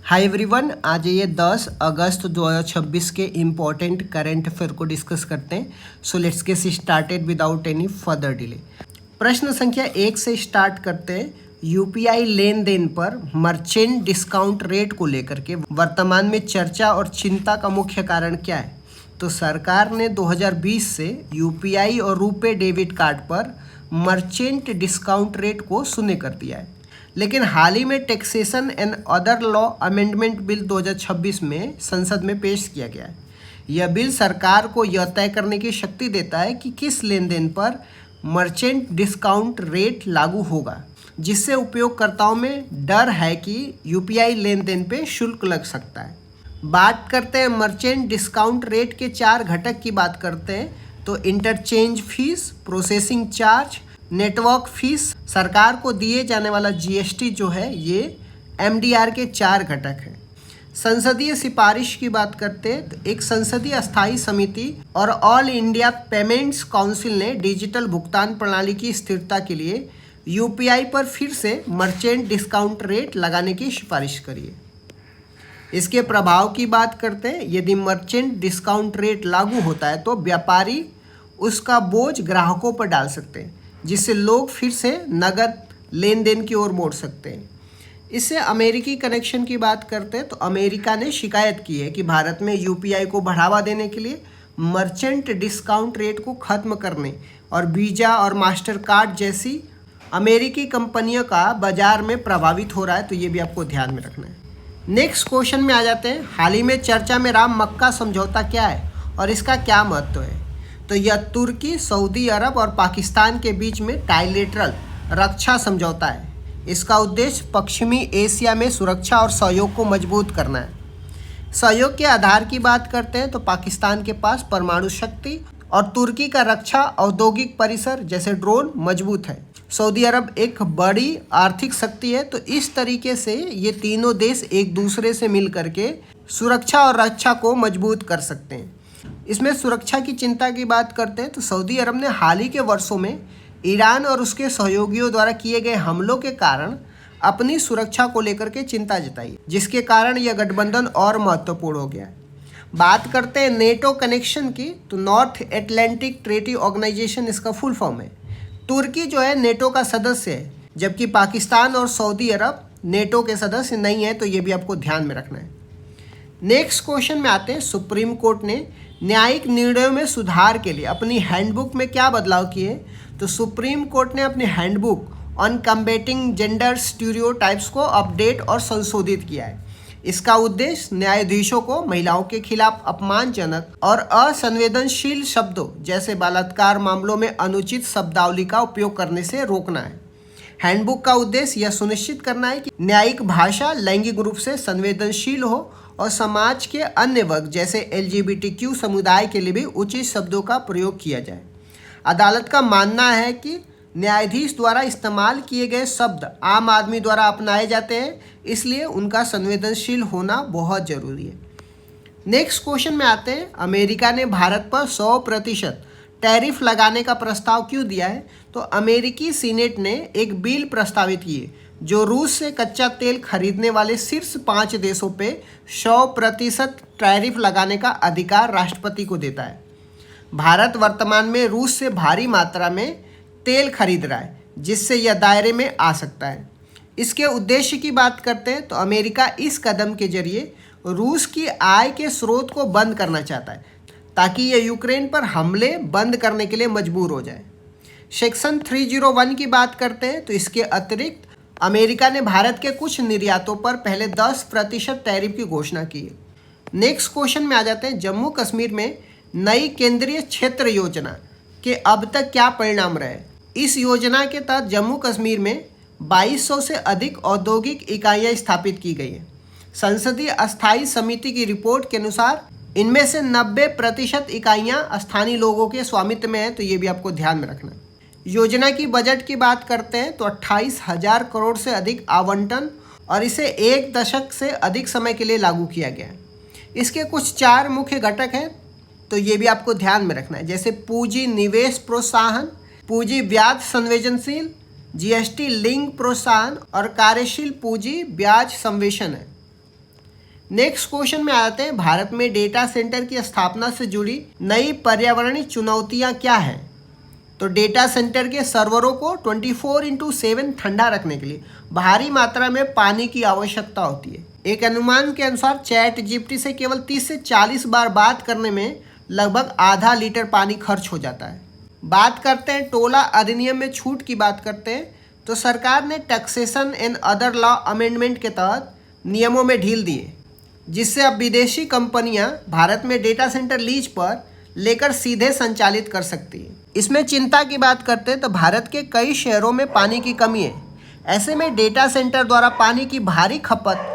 Hi everyone, आज ये 10 अगस्त 2026 के इम्पोर्टेंट करंट अफेयर को डिस्कस करते हैं। So let's get started without any further delay. प्रश्न संख्या 1 से स्टार्ट करते हैं। यूपीआई लेन देन पर मर्चेंट डिस्काउंट रेट को लेकर के वर्तमान में चर्चा और चिंता का मुख्य कारण क्या है? तो सरकार ने 2020 से यूपीआई और रुपे डेबिट कार्ड पर मर्चेंट डिस्काउंट रेट को शून्य कर दिया है, लेकिन हाल ही में taxation and other law amendment bill 2026 में संसद में पेश किया गया है। यह बिल सरकार को यह तय करने की शक्ति देता है कि किस लेन देन पर मर्चेंट डिस्काउंट रेट लागू होगा, जिससे उपयोगकर्ताओं में डर है कि यूपीआई लेन देन पे शुल्क लग सकता है। बात करते हैं मर्चेंट डिस्काउंट रेट के 4 घटक की बात करते हैं तो interchange fees, processing charge, network fees, सरकार को दिए जाने वाला जीएसटी जो है, ये एमडीआर के 4 घटक हैं। संसदीय सिफारिश की बात करते हैं तो एक संसदीय स्थायी समिति और ऑल इंडिया पेमेंट्स काउंसिल ने डिजिटल भुगतान प्रणाली की स्थिरता के लिए यूपीआई पर फिर से मर्चेंट डिस्काउंट रेट लगाने की सिफारिश करी है। इसके प्रभाव की बात करते हैं। यदि मर्चेंट डिस्काउंट रेट लागू होता है तो व्यापारी उसका बोझ ग्राहकों पर डाल सकते हैं, जिससे लोग फिर से नगद लेन देन की ओर मोड़ सकते हैं। इससे अमेरिकी कनेक्शन की बात करते हैं तो अमेरिका ने शिकायत की है कि भारत में यूपीआई को बढ़ावा देने के लिए मर्चेंट डिस्काउंट रेट को ख़त्म करने और वीज़ा और मास्टर कार्ड जैसी अमेरिकी कंपनियों का बाजार में प्रभावित हो रहा है, तो ये भी आपको ध्यान में रखना है। नेक्स्ट क्वेश्चन में आ जाते हैं। हाल ही में चर्चा में राम मक्का समझौता क्या है और इसका क्या महत्व है? तो यह तुर्की, सऊदी अरब और पाकिस्तान के बीच में ट्राइलेटरल रक्षा समझौता है। इसका उद्देश्य पश्चिमी एशिया में सुरक्षा और सहयोग को मजबूत करना है। सहयोग के आधार की बात करते हैं तो पाकिस्तान के पास परमाणु शक्ति और तुर्की का रक्षा औद्योगिक परिसर जैसे ड्रोन मजबूत है। सऊदी अरब एक बड़ी आर्थिक शक्ति है, तो इस तरीके से ये तीनों देश एक दूसरे से मिल करके सुरक्षा और रक्षा को मजबूत कर सकते हैं। इसमें सुरक्षा की चिंता की बात करते हैं तो सऊदी अरब ने हाल ही के वर्षों में ईरान और उसके सहयोगियों द्वारा किए गए हमलों के कारण अपनी सुरक्षा को लेकर के चिंता जताई, जिसके कारण यह गठबंधन और महत्वपूर्ण हो गया है। बात करते हैं नेटो कनेक्शन की, तो नॉर्थ एटलांटिक ट्रेटी ऑर्गेनाइजेशन इसका फुल फॉर्म है। तुर्की जो है नेटो का सदस्य है, जबकि पाकिस्तान और सऊदी अरब नेटो के सदस्य नहीं है, तो ये भी आपको ध्यान में रखना है। नेक्स्ट क्वेश्चन में आते हैं। सुप्रीम कोर्ट ने न्यायिक निर्णयों में सुधार के लिए अपनी हैंडबुक में क्या बदलाव किए? तो सुप्रीम कोर्ट ने अपनी हैंडबुक ऑन कम्बेटिंग जेंडर स्टीरियोटाइप्स को अपडेट और संशोधित किया है। इसका उद्देश्य न्यायाधीशों को महिलाओं के खिलाफ अपमानजनक और असंवेदनशील शब्दों जैसे बलात्कार मामलों में अनुचित शब्दावली का उपयोग करने से रोकना है। हैंडबुक का उद्देश्य यह सुनिश्चित करना है कि न्यायिक भाषा लैंगिक रूप से संवेदनशील हो और समाज के अन्य वर्ग जैसे LGBTQ समुदाय के लिए भी उचित शब्दों का प्रयोग किया जाए। अदालत का मानना है कि न्यायाधीश द्वारा इस्तेमाल किए गए शब्द आम आदमी द्वारा अपनाए जाते हैं, इसलिए उनका संवेदनशील होना बहुत जरूरी है। नेक्स्ट क्वेश्चन में आते हैं। अमेरिका ने भारत पर 100% टैरिफ लगाने का प्रस्ताव क्यों दिया है? तो अमेरिकी सीनेट ने एक बिल प्रस्तावित की है जो रूस से कच्चा तेल खरीदने वाले शीर्ष 5 देशों पे 100% टैरिफ लगाने का अधिकार राष्ट्रपति को देता है। भारत वर्तमान में रूस से भारी मात्रा में तेल खरीद रहा है, जिससे यह दायरे में आ सकता है। इसके उद्देश्य की बात करते हैं तो अमेरिका इस कदम के जरिए रूस की आय के स्रोत को बंद करना चाहता है, ताकि यह यूक्रेन पर हमले बंद करने के लिए मजबूर हो जाए। सेक्शन 301 की बात करते हैं तो इसके अतिरिक्त अमेरिका ने भारत के कुछ निर्यातों पर पहले 10% टैरिफ की घोषणा की है। नेक्स्ट क्वेश्चन में आ जाते हैं। जम्मू कश्मीर में नई केंद्रीय क्षेत्र योजना के अब तक क्या परिणाम रहे? इस योजना के तहत जम्मू कश्मीर में 2200 से अधिक औद्योगिक इकाइयाँ स्थापित की गई हैं। संसदीय स्थायी समिति की रिपोर्ट के अनुसार इनमें से 90% इकाइयाँ स्थानीय लोगों के स्वामित्व में हैं, तो ये भी आपको ध्यान में रखना है। योजना की बजट की बात करते हैं तो 28,000 करोड़ से अधिक आवंटन और इसे 1 दशक से अधिक समय के लिए लागू किया गया है। इसके कुछ 4 मुख्य घटक हैं, तो ये भी आपको ध्यान में रखना है, जैसे पूंजी निवेश प्रोत्साहन, पूंजी ब्याज संवेदनशील, जीएसटी लिंक प्रोत्साहन और कार्यशील पूंजी ब्याज संवेशन है। नेक्स्ट क्वेश्चन में आते हैं, भारत में डेटा सेंटर की स्थापना से जुड़ी नई पर्यावरणीय चुनौतियां क्या हैं। तो डेटा सेंटर के सर्वरों को 24/7 ठंडा रखने के लिए भारी मात्रा में पानी की आवश्यकता होती है। एक अनुमान के अनुसार चैट जीपीटी से केवल 30 से 40 बार बात करने में लगभग आधा लीटर पानी खर्च हो जाता है। बात करते हैं टोला अधिनियम में छूट की बात करते हैं, तो सरकार ने taxation and other law amendment के तहत नियमों में ढील दी है, जिससे अब विदेशी कंपनियां भारत में डेटा सेंटर लीज पर लेकर सीधे संचालित कर सकती है। इसमें चिंता की बात करते हैं तो भारत के कई शहरों में पानी की कमी है। ऐसे में डेटा सेंटर द्वारा पानी की भारी खपत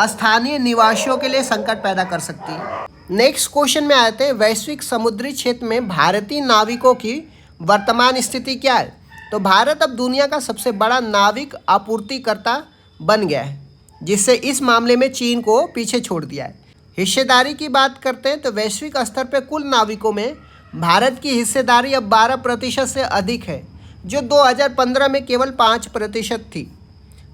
स्थानीय निवासियों के लिए संकट पैदा कर सकती है। नेक्स्ट क्वेश्चन में आते हैं, वैश्विक समुद्री क्षेत्र में भारतीय नाविकों की वर्तमान स्थिति क्या है। तो भारत अब दुनिया का सबसे बड़ा नाविक आपूर्तिकर्ता बन गया है, जिससे इस मामले में चीन को पीछे छोड़ दिया है। हिस्सेदारी की बात करते हैं तो वैश्विक स्तर पर कुल नाविकों में भारत की हिस्सेदारी अब 12% से अधिक है, जो 2015 में केवल 5% थी।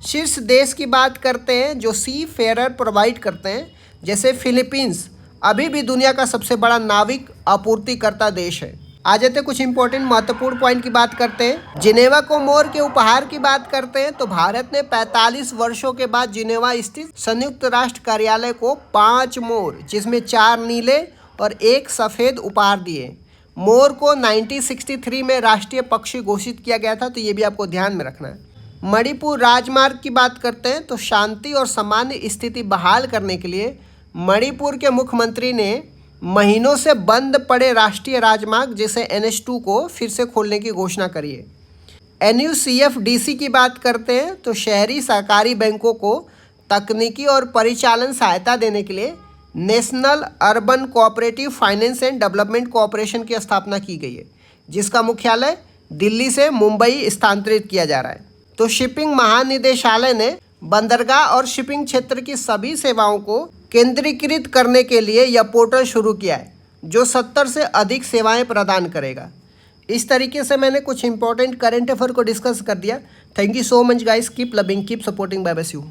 शीर्ष देश की बात करते हैं जो सी फेयर प्रोवाइड करते हैं, जैसे फिलीपींस अभी भी दुनिया का सबसे बड़ा नाविक आपूर्तिकर्ता देश है। आ जाते हैं कुछ इंपॉर्टेंट महत्वपूर्ण पॉइंट की बात करते हैं। जिनेवा को मोर के उपहार की बात करते हैं तो भारत ने 45 वर्षों के बाद जिनेवा स्थित संयुक्त राष्ट्र कार्यालय को 5 मोर, जिसमें 4 नीले और 1 सफ़ेद उपहार दिए। मोर को 1963 में राष्ट्रीय पक्षी घोषित किया गया था, तो ये भी आपको ध्यान में रखना है। मणिपुर राजमार्ग की बात करते हैं तो शांति और सामान्य स्थिति बहाल करने के लिए मणिपुर के मुख्यमंत्री ने महीनों से बंद पड़े राष्ट्रीय राजमार्ग जैसे NH2 को फिर से खोलने की घोषणा करी है। NUCFDC की बात करते हैं तो शहरी सहकारी बैंकों को तकनीकी और परिचालन सहायता देने के लिए national urban cooperative finance and development corporation की स्थापना की गई है, जिसका मुख्यालय दिल्ली से मुंबई स्थानांतरित किया जा रहा है। तो शिपिंग महानिदेशालय ने बंदरगाह और शिपिंग क्षेत्र की सभी सेवाओं को केंद्रीकृत करने के लिए यह पोर्टल शुरू किया है, जो 70 से अधिक सेवाएं प्रदान करेगा। इस तरीके से मैंने कुछ इंपॉर्टेंट करंट अफेयर को डिस्कस कर दिया। Thank you so much guys, keep loving, keep supporting, bye bye, see you.